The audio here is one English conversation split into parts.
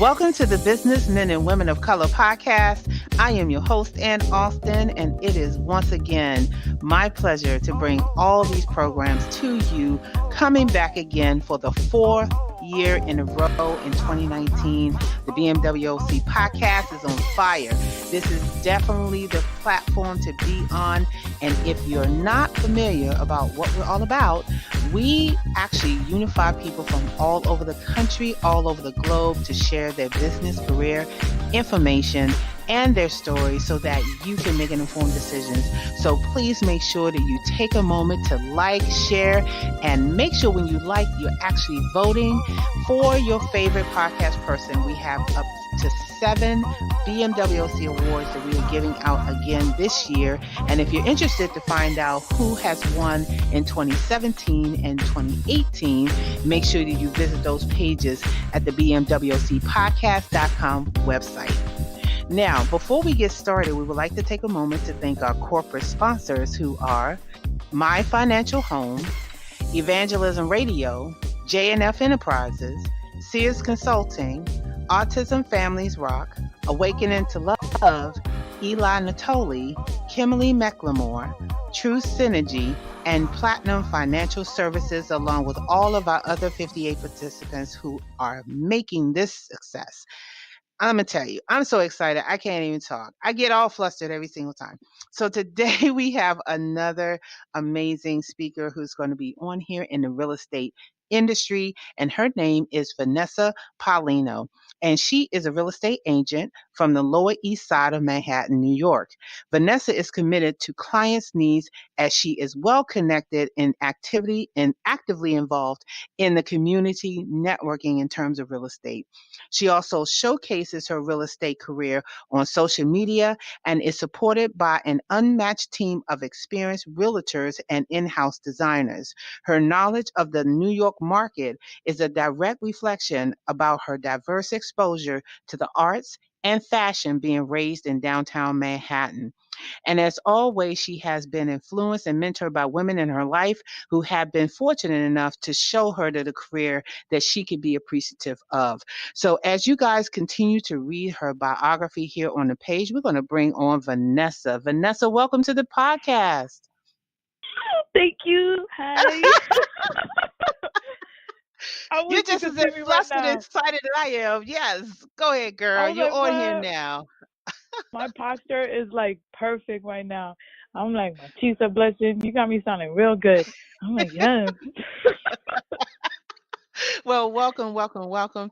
Welcome to the Businessmen and Women of Color podcast. I am your host, Ann Austin, and it is once again my pleasure to bring all these programs to you, coming back again for the fourth year in a row in 2019. The BMWOC podcast is on fire. This is definitely the platform to be on, and if you're not familiar about what we're all about, we actually unify people from all over the country, all over the globe to share their business, career, information, and their stories so that you can make an informed decision. So please make sure that you take a moment to like, share, and make sure when you like, you're actually voting for your favorite podcast person. We have up to 7 BMWC awards that we are giving out again this year. And if you're interested to find out who has won in 2017 and 2018, make sure that you visit those pages at the BMWCpodcast.com website. Now, before we get started, we would like to take a moment to thank our corporate sponsors who are My Financial Home, Evangelism Radio, J&F Enterprises, Sears Consulting, Autism Families Rock, Awakening to Love, Eli Natoli, Kimberly McLemore, True Synergy, and Platinum Financial Services, along with all of our other 58 participants who are making this success. I'm going to tell you, I'm so excited. I can't even talk. I get all flustered every single time. So today we have another amazing speaker who's going to be on here in the real estate industry, and her name is Vanessa Palino, and she is a real estate agent from the Lower East Side of Manhattan, New York. Vanessa is committed to clients' needs as she is well connected in activity and actively involved in the community networking in terms of real estate. She also showcases her real estate career on social media and is supported by an unmatched team of experienced realtors and in-house designers. Her knowledge of the New York market is a direct reflection about her diverse exposure to the arts and fashion being raised in downtown Manhattan. And as always, she has been influenced and mentored by women in her life who have been fortunate enough to show her that a career that she could be appreciative of. So as you guys continue to read her biography here on the page, we're going to bring on Vanessa. Vanessa, welcome to the podcast. Thank you. Hi. You're just as flustered and excited as I am. Yes. Go ahead, girl. You're on here now. My posture is like perfect right now. I'm like, my cheeks are blushing. You got me sounding real good. I'm like, yes. Well, welcome.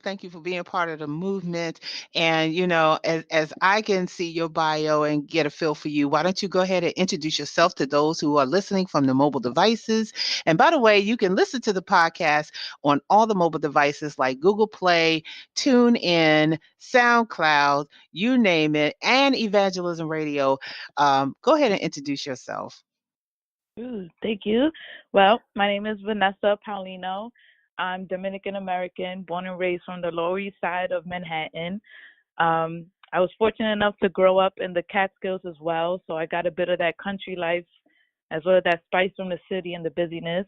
Thank you for being part of the movement. And, as I can see your bio and get a feel for you, why don't you go ahead and introduce yourself to those who are listening from the mobile devices? And by the way, you can listen to the podcast on all the mobile devices like Google Play, TuneIn, SoundCloud, you name it, and Evangelism Radio. Go ahead and introduce yourself. Ooh, thank you. Well, my name is Vanessa Palino. I'm Dominican American, born and raised from the Lower East Side of Manhattan. I was fortunate enough to grow up in the Catskills as well, so I got a bit of that country life as well as that spice from the city and the busyness.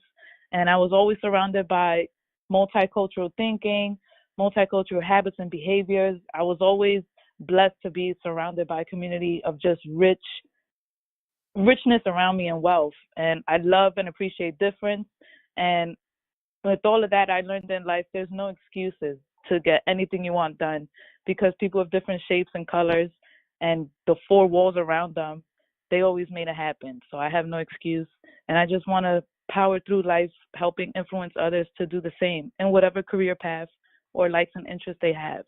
And I was always surrounded by multicultural thinking, multicultural habits and behaviors. I was always blessed to be surrounded by a community of just richness around me and wealth. And I love and appreciate difference. And with all of that, I learned in life, there's no excuses to get anything you want done because people have different shapes and colors and the four walls around them, they always made it happen. So I have no excuse. And I just want to power through life, helping influence others to do the same in whatever career path or likes and interests they have.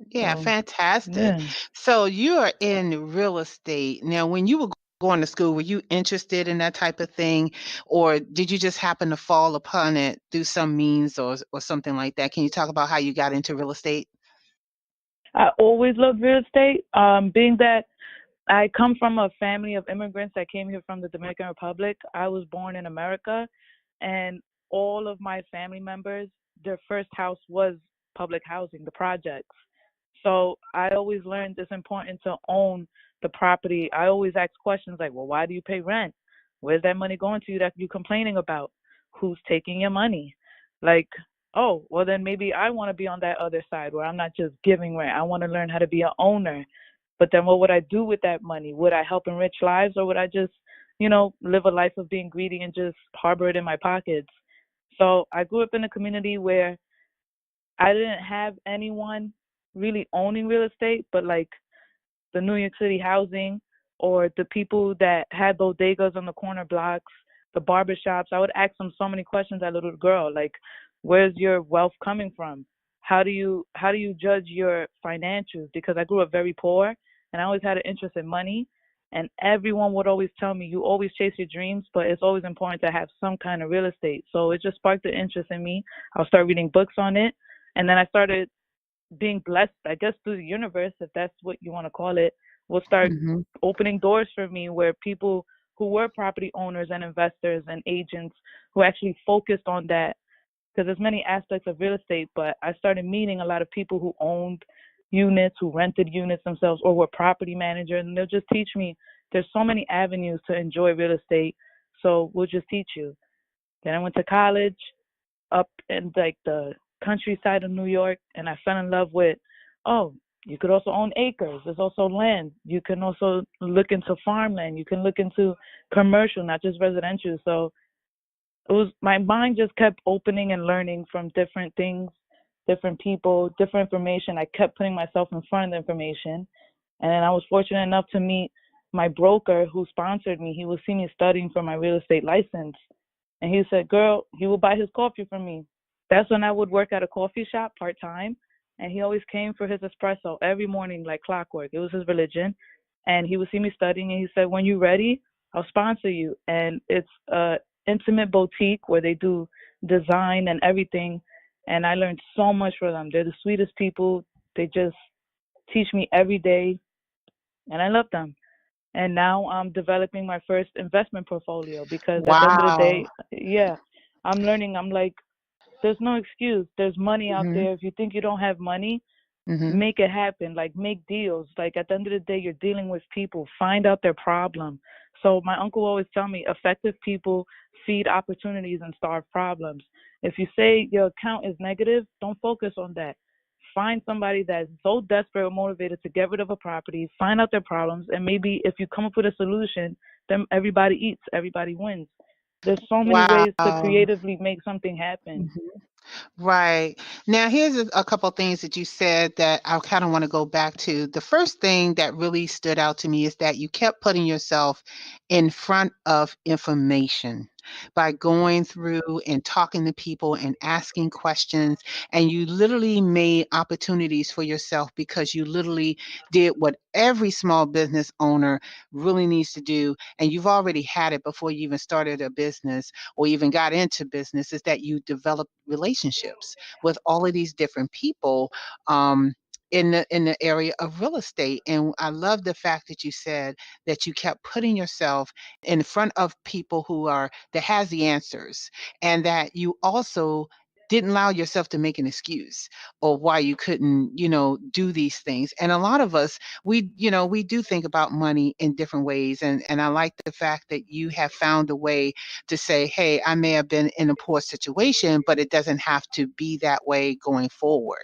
Yeah, fantastic. Yeah. So you are in real estate. Now, when you were going to school, were you interested in that type of thing, or did you just happen to fall upon it through some means or something like that? Can you talk about how you got into real estate? I always loved real estate. Being that I come from a family of immigrants that came here from the Dominican Republic. I was born in America, and all of my family members, their first house was public housing, the projects. So I always learned it's important to own the property. I always ask questions like, well, why do you pay rent? Where's that money going to that you're complaining about? Who's taking your money? Like, oh, well, then maybe I want to be on that other side where I'm not just giving rent. I want to learn how to be an owner. But then what would I do with that money? Would I help enrich lives, or would I just, live a life of being greedy and just harbor it in my pockets? So I grew up in a community where I didn't have anyone really owning real estate, but like the New York City housing, or the people that had bodegas on the corner blocks, the barber shops. I would ask them so many questions as a little girl, like, where's your wealth coming from? How do you judge your financials? Because I grew up very poor and I always had an interest in money, and everyone would always tell me, you always chase your dreams, but it's always important to have some kind of real estate. So it just sparked the interest in me. I'll start reading books on it, and then I started being blessed, I guess, through the universe, if that's what you want to call it, will start Mm-hmm. opening doors for me where people who were property owners and investors and agents who actually focused on that. Because there's many aspects of real estate, but I started meeting a lot of people who owned units, who rented units themselves, or were property managers, and they'll just teach me there's so many avenues to enjoy real estate. So we'll just teach you. Then I went to college up in like the countryside of New York, and I fell in love with, oh, you could also own acres. There's also land. You can also look into farmland. You can look into commercial, not just residential. So it was, my mind just kept opening and learning from different things, different people, different information. I kept putting myself in front of the information. And then I was fortunate enough to meet my broker who sponsored me. He would see me studying for my real estate license. And he said, girl, he would buy his coffee from me. That's when I would work at a coffee shop part time. And he always came for his espresso every morning like clockwork. It was his religion. And he would see me studying, and he said, when you're ready, I'll sponsor you. And it's a intimate boutique where they do design and everything. And I learned so much from them. They're the sweetest people. They just teach me every day, and I love them. And now I'm developing my first investment portfolio because at the end of the Wow. day, yeah, I'm learning. I'm like, there's no excuse. There's money out Mm-hmm. there. If you think you don't have money, Mm-hmm. make it happen. Like, make deals. Like, at the end of the day, you're dealing with people. Find out their problem. So my uncle always tell me, effective people feed opportunities and starve problems. If you say your account is negative, don't focus on that. Find somebody that's so desperate or motivated to get rid of a property, find out their problems, and maybe if you come up with a solution, then everybody eats, everybody wins. There's so many ways to Wow. creatively make something happen. Right. Now, here's a couple things that you said that I kind of want to go back to. The first thing that really stood out to me is that you kept putting yourself in front of information by going through and talking to people and asking questions. And you literally made opportunities for yourself because you literally did what every small business owner really needs to do. And you've already had it before you even started a business or even got into business, is that you develop relationships with all of these different people in the area of real estate. And I love the fact that you said that you kept putting yourself in front of people who are that has the answers, and that you also didn't allow yourself to make an excuse or why you couldn't, do these things. And a lot of us, we do think about money in different ways. And I like the fact that you have found a way to say, hey, I may have been in a poor situation, but it doesn't have to be that way going forward.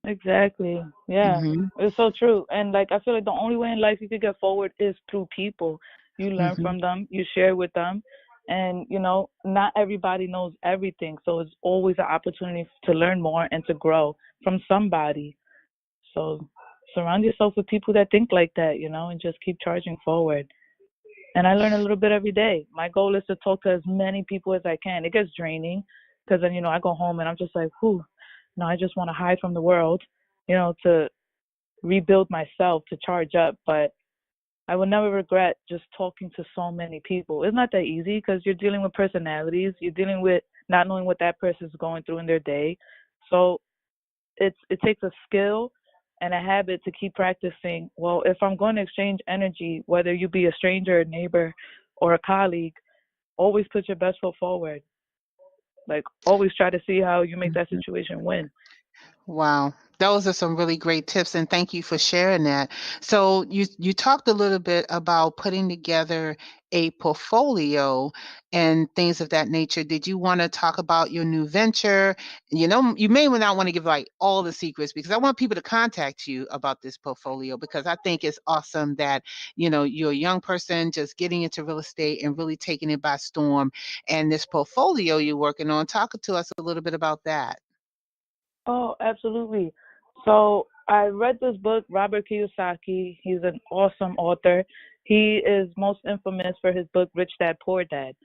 Exactly. Yeah. Hmm. It's so true. And like, I feel like the only way in life you could get forward is through people. You learn Hmm. from them, you share with them. And, not everybody knows everything. So it's always an opportunity to learn more and to grow from somebody. So surround yourself with people that think like that, and just keep charging forward. And I learn a little bit every day. My goal is to talk to as many people as I can. It gets draining because then, I go home and I'm just like, whew, no, I just want to hide from the world, to rebuild myself, to charge up. But I will never regret just talking to so many people. It's not that easy because you're dealing with personalities. You're dealing with not knowing what that person's going through in their day. So it takes a skill and a habit to keep practicing. Well, if I'm going to exchange energy, whether you be a stranger, a neighbor, or a colleague, always put your best foot forward. Like, always try to see how you make that situation win. Wow. Those are some really great tips, and thank you for sharing that. So you talked a little bit about putting together a portfolio and things of that nature. Did you want to talk about your new venture? You know, you may not want to give like all the secrets because I want people to contact you about this portfolio because I think it's awesome that, you know, you're a young person just getting into real estate and really taking it by storm. And this portfolio you're working on, talk to us a little bit about that. Oh, absolutely. So I read this book, Robert Kiyosaki. He's an awesome author. He is most infamous for his book, Rich Dad Poor Dad.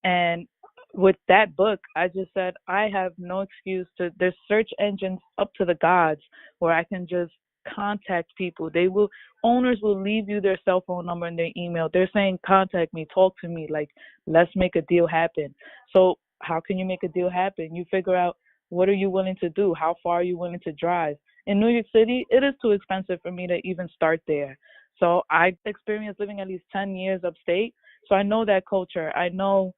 And with that book, I just said, I have no excuse to, there's search engines up to the gods where I can just contact people. Owners will leave you their cell phone number and their email. They're saying, contact me, talk to me, like, let's make a deal happen. So, how can you make a deal happen? You figure out what are you willing to do? How far are you willing to drive? In New York City, it is too expensive for me to even start there. So, I experienced living at least 10 years upstate. So, I know that culture. I know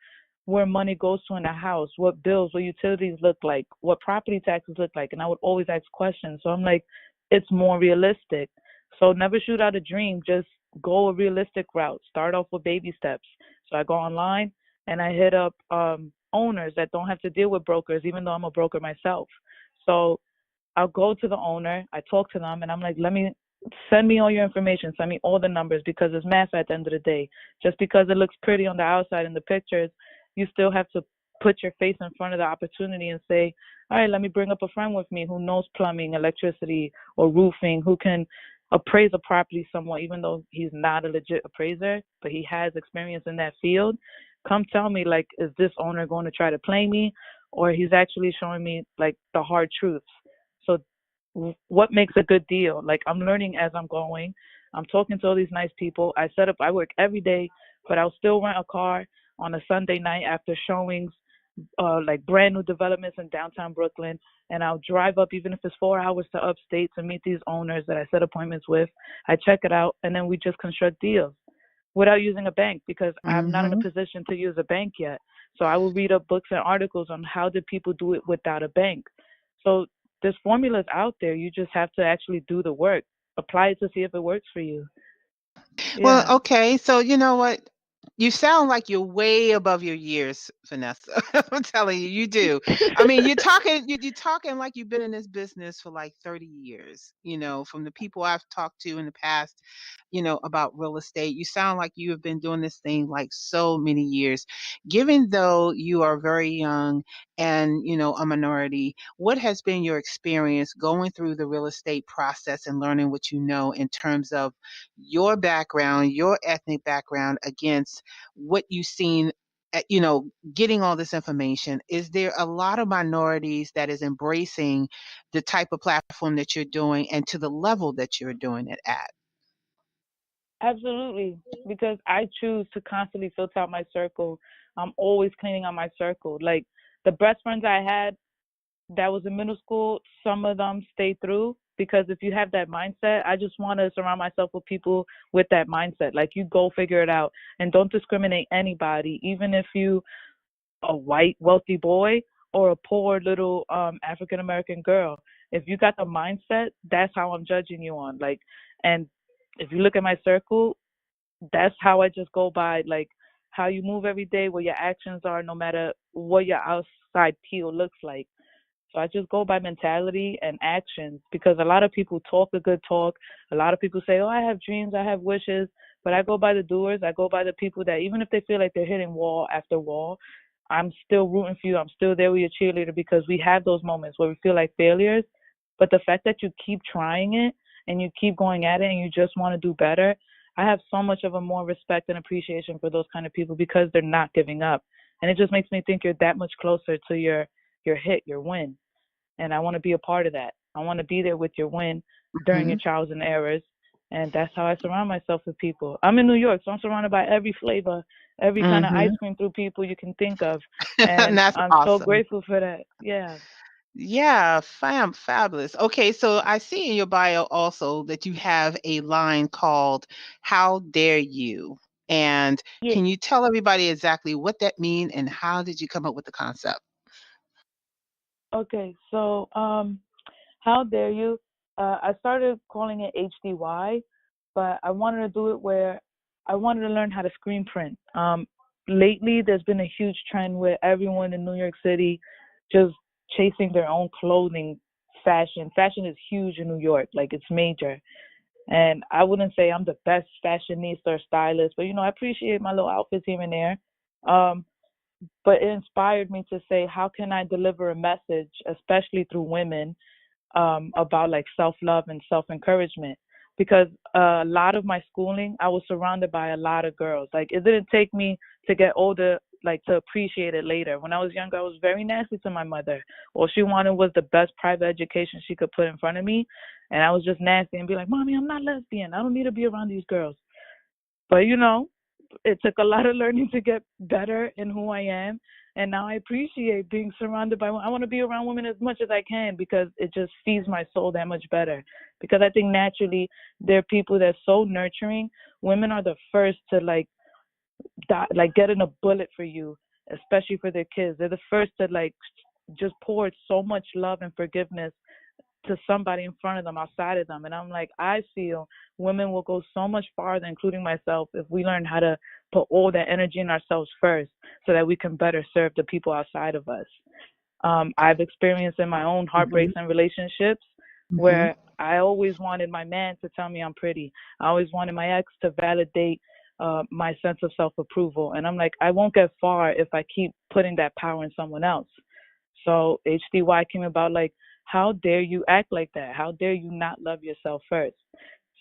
where money goes to in a house, what bills, what utilities look like, what property taxes look like. And I would always ask questions. So I'm like, it's more realistic. So never shoot out a dream. Just go a realistic route. Start off with baby steps. So I go online and I hit up owners that don't have to deal with brokers, even though I'm a broker myself. So I'll go to the owner, I talk to them, and I'm like, let me send me all your information, send me all the numbers because it's math at the end of the day. Just because it looks pretty on the outside in the pictures, you still have to put your face in front of the opportunity and say, all right, let me bring up a friend with me who knows plumbing, electricity, or roofing, who can appraise a property somewhat, even though he's not a legit appraiser, but he has experience in that field. Come tell me, like, is this owner going to try to play me, or he's actually showing me like the hard truths? So what makes a good deal? Like, I'm learning as I'm going. I'm talking to all these nice people. I work every day, but I'll still rent a car on a Sunday night after showings, like brand new developments in downtown Brooklyn. And I'll drive up, even if it's 4 hours to upstate, to meet these owners that I set appointments with. I check it out, and then we just construct deals without using a bank because I'm not in a Mm-hmm. position to use a bank yet. So I will read up books and articles on how did people do it without a bank. So there's formulas out there. You just have to actually do the work. Apply it to see if it works for you. Well, Yeah. okay. So you know what? You sound like you're way above your years, Vanessa. I'm telling you, you do. I mean, you're talking like you've been in this business for like 30 years, you know, from the people I've talked to in the past, you know, about real estate. You sound like you have been doing this thing like so many years. Given though you are very young and, you know, a minority, what has been your experience going through the real estate process and learning what you know in terms of your background, your ethnic background against what you've seen you know, getting all this information? Is there a lot of minorities that is embracing the type of platform that you're doing and to the level that you're doing it at? Absolutely. Because I choose to constantly filter out my circle. I'm always cleaning out my circle. Like the best friends I had that was in middle school, some of them stay through because if you have that mindset, I just want to surround myself with people with that mindset. Like you go figure it out and don't discriminate anybody, even if you a white wealthy boy or a poor little African American girl. If you got the mindset, that's how I'm judging you on. Like, and if you look at my circle, that's how I just go by. Like how you move every day, what your actions are, no matter what your outside peel looks like. So I just go by mentality and actions because a lot of people talk a good talk. A lot of people say, "Oh, I have dreams, I have wishes," but I go by the doers. I go by the people that even if they feel like they're hitting wall after wall, I'm still rooting for you. I'm still there with your cheerleader because we have those moments where we feel like failures, but the fact that you keep trying it and you keep going at it and you just want to do better, I have so much of a more respect and appreciation for those kind of people because they're not giving up. And it just makes me think you're that much closer to your hit, your win, and I want to be a part of that. I want to be there with your win during your Hmm. trials and errors, and that's how I surround myself with people. I'm in New York, so I'm surrounded by every flavor, every kind of ice Hmm. cream through people you can think of, And and that's I'm so awesome. grateful for that. Yeah, Yeah, fabulous. Okay, so I see in your bio also that you have a line called "How Dare You?" And yeah. can you tell everybody exactly what that means and how did you come up with the concept? Okay, so How dare you? I started calling it HDY, but I wanted to do it where I wanted to learn how to screen print. Lately, there's been a huge trend where everyone in New York City just chasing their own clothing fashion. Fashion is huge in New York, like it's major. And I wouldn't say I'm the best fashionista or stylist, but I appreciate my little outfits here and there. Um, but it inspired me to say, how can I deliver a message, especially through women, about like self love and self encouragement? Because a lot of my schooling, I was surrounded by a lot of girls. Like it didn't take me to get older, like to appreciate it later. When I was younger, I was very nasty to my mother. All she wanted was the best private education she could put in front of me, and I was just nasty and be like, "Mommy, I'm not lesbian. I don't need to be around these girls." But it took a lot of learning to get better in who I am. And now I appreciate being surrounded by I want to be around women as much as I can because it just feeds my soul that much better. Because I think naturally there are people that's so nurturing. Women are the first to like get in a bullet for you, especially for their kids. They're the first to like just pour so much love and forgiveness to somebody in front of them, outside of them. And I'm like, I feel women will go so much farther, including myself, if we learn how to put all that energy in ourselves first so that we can better serve the people outside of us. I've experienced in my own Mm-hmm. heartbreaks and relationships Mm-hmm. where I always wanted my man to tell me I'm pretty. I always wanted my ex to validate my sense of self approval. And I'm like, I won't get far if I keep putting that power in someone else. So HDY came about like, how dare you act like that? How dare you not love yourself first?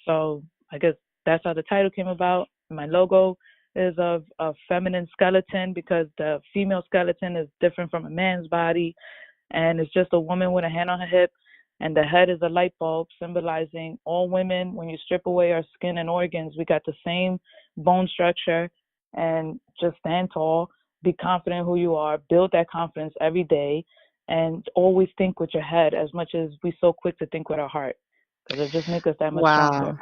So I guess that's how the title came about. My logo is of a feminine skeleton because the female skeleton is different from a man's body, and it's just a woman with a hand on her hip, and the head is a light bulb symbolizing all women. When you strip away our skin and organs, we got the same bone structure, and just stand tall, be confident who you are, build that confidence every day, and always think with your head as much as we so quick to think with our heart, because it just makes us that much stronger. Wow.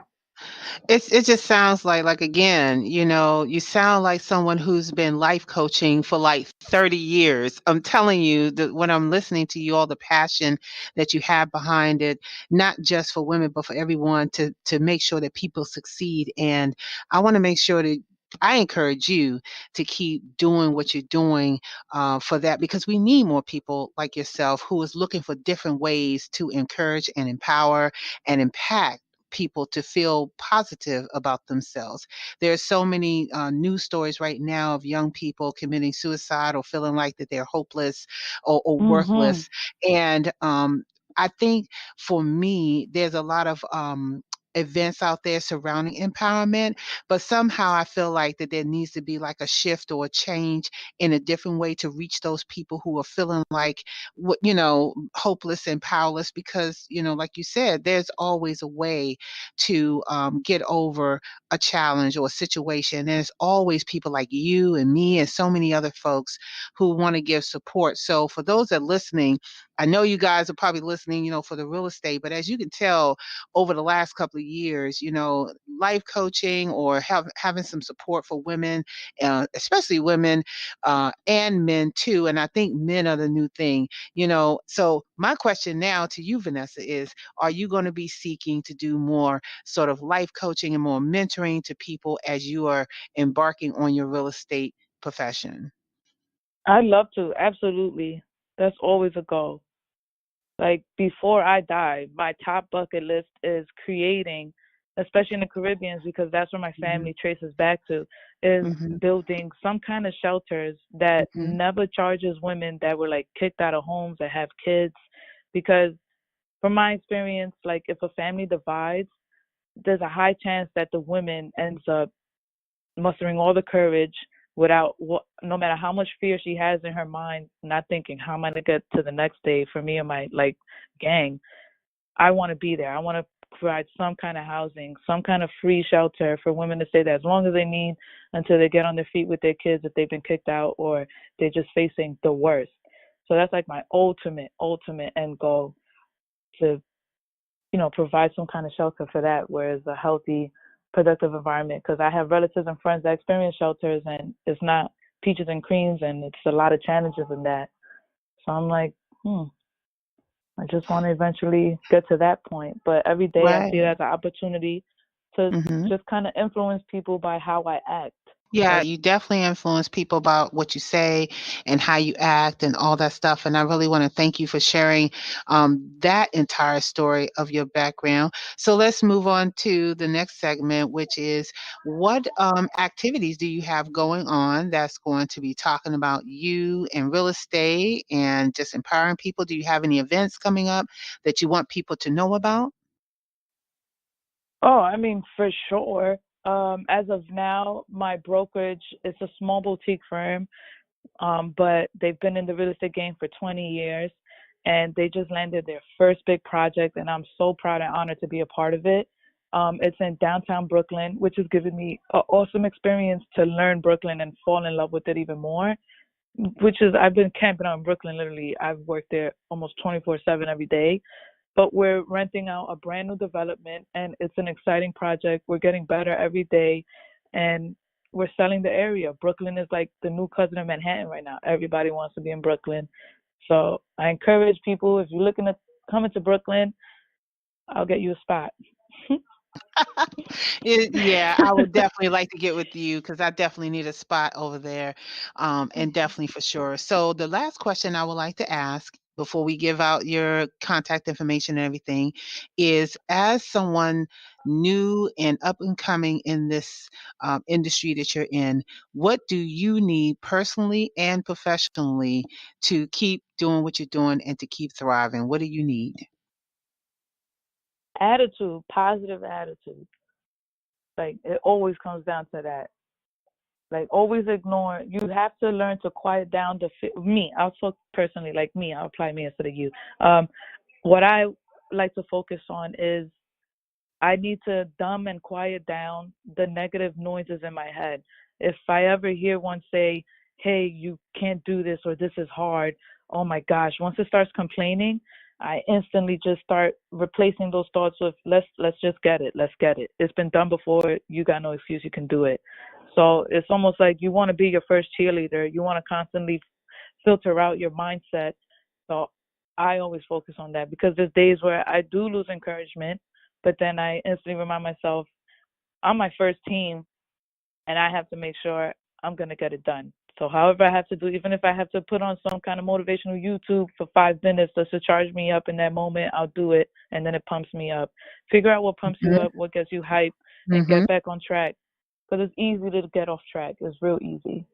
It just sounds like again, you sound like someone who's been life coaching for like 30 years. I'm telling you that when I'm listening to you, all the passion that you have behind it, not just for women, but for everyone to make sure that people succeed. And I want to make sure that I encourage you to keep doing what you're doing for that because we need more people like yourself who is looking for different ways to encourage and empower and impact people to feel positive about themselves. There's so many news stories right now of young people committing suicide or feeling like that they're hopeless or Mhm. worthless. And I think for me, there's a lot of events out there surrounding empowerment, but somehow I feel like that there needs to be like a shift or a change in a different way to reach those people who are feeling like hopeless and powerless because like you said, there's always a way to get over a challenge or a situation. There's always people like you and me and so many other folks who want to give support. So for those that are listening, I know you guys are probably listening, for the real estate, but as you can tell over the last couple of years, life coaching or having some support for women, especially women and men too. And I think men are the new thing. So my question now to you, Vanessa, is are you going to be seeking to do more sort of life coaching and more mentoring to people as you are embarking on your real estate profession? I'd love to, absolutely. That's always a goal. Like before I die, my top bucket list is creating, especially in the Caribbeans, because that's where my Hmm. family traces back to, is Hmm. building some kind of shelters that Hmm. never charges women that were like kicked out of homes that have kids. Because from my experience, like if a family divides, there's a high chance that the woman ends up mustering all the courage without no matter how much fear she has in her mind, not thinking how am I gonna get to the next day for me and my like gang. I want to be there. I want to provide some kind of housing, some kind of free shelter for women to stay there as long as they need until they get on their feet with their kids if they've been kicked out or they're just facing the worst. So that's like my ultimate end goal, to provide some kind of shelter for that, where it's a healthy, productive environment. Because I have relatives and friends that experience shelters, and it's not peaches and creams, and it's a lot of challenges in that. So I'm like, hmm. I just want to eventually get to that point. But every day I see it Right. as an opportunity to Hmm. just kind of influence people by how I act. Yeah, Like, you definitely influence people about what you say and how you act and all that stuff. And I really want to thank you for sharing that entire story of your background. So let's move on to the next segment, which is what activities do you have going on that's going to be talking about you and real estate and just empowering people? Do you have any events coming up that you want people to know about? oh, I mean, for sure. As of now, my brokerage is a small boutique firm, but they've been in the real estate game for 20 years, and they just landed their first big project, and I'm so proud and honored to be a part of it. It's in downtown Brooklyn, which has given me an awesome experience to learn Brooklyn and fall in love with it even more. Which is, I've been camping out in Brooklyn literally. I've worked there almost 24/7 every day. But we're renting out a brand new development, and it's an exciting project. We're getting better every day, and we're selling the area. Brooklyn is like the new cousin of Manhattan right now. Everybody wants to be in Brooklyn. So I encourage people, if you're looking to come into Brooklyn, I'll get you a spot. Yeah, I would definitely like to get with you because I definitely need a spot over there, and definitely for sure. So the last question I would like to ask before we give out your contact information and everything is, as someone new and up and coming in this industry that you're in, what do you need personally and professionally to keep doing what you're doing and to keep thriving? What do you need? Attitude, positive attitude. Like, it always comes down to that. Like, always ignore. You have to learn to quiet down me. I'll talk personally, like me. I'll apply me instead of you. What I like to focus on is I need to dumb and quiet down the negative noises in my head. If I ever hear one say, "Hey, you can't do this," or "This is hard," oh my gosh, once it starts complaining, I instantly just start replacing those thoughts with, let's just get it. Let's get it. It's been done before. You got no excuse. You can do it. So it's almost like you want to be your first cheerleader. You want to constantly filter out your mindset. So I always focus on that, because there's days where I do lose encouragement, but then I instantly remind myself I'm my first team, and I have to make sure I'm going to get it done. So however I have to do, even if I have to put on some kind of motivational YouTube for 5 minutes just to charge me up in that moment, I'll do it, and then it pumps me up. Figure out what pumps you up, what gets you hyped, and Mm-hmm. get back on track. Because it's easy to get off track. It's real easy.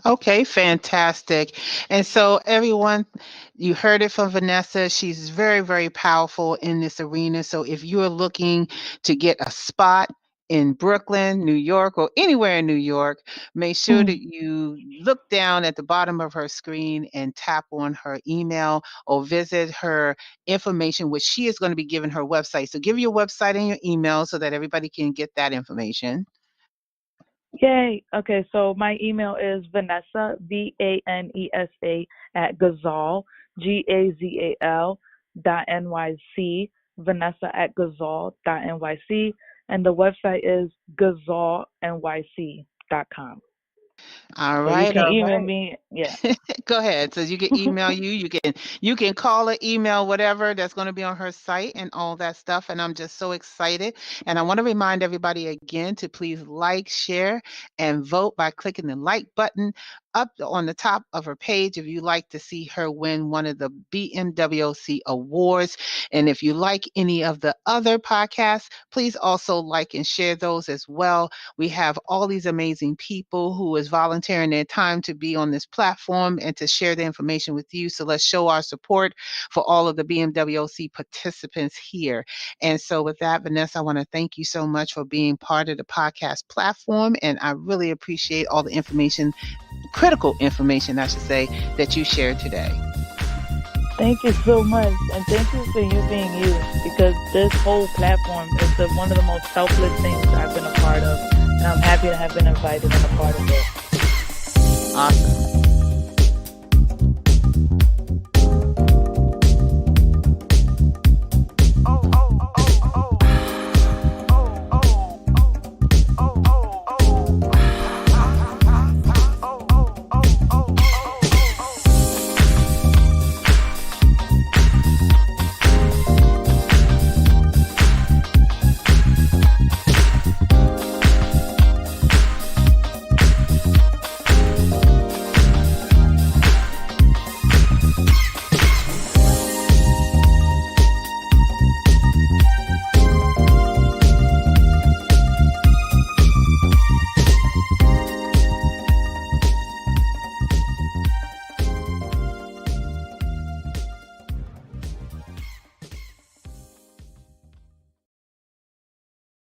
Okay, fantastic. And so, everyone, you heard it from Vanessa. She's very, very powerful in this arena. So, if you're looking to get a spot in Brooklyn, New York, or anywhere in New York, make sure that you look down at the bottom of her screen and tap on her email or visit her information, which she is going to be giving her website. So, give your website and your email so that everybody can get that information. Yay. Okay, so my email is Vanessa, Vanessa, at Gazal, Gazal .nyc, Vanessa at Gazal .nyc, and the website is gazalnyc.com. All So you right, can all email right. me. Yeah. Go ahead. So you can email you can call her, email, whatever that's going to be on her site and all that stuff. And I'm just so excited. And I want to remind everybody again to please like, share, and vote by clicking the like button up on the top of her page if you like to see her win one of the BMWC awards. And if you like any of the other podcasts, please also like and share those as well. We have all these amazing people who is volunteering their time to be on this platform and to share the information with you. So let's show our support for all of the BMWC participants here. And so with that, Vanessa, I want to thank you so much for being part of the podcast platform. And I really appreciate all the information, critical information, I should say, that you shared today. Thank you so much. And thank you for you being you, because this whole platform is one of the most selfless things I've been a part of. And I'm happy to have been invited and a part of it. Awesome.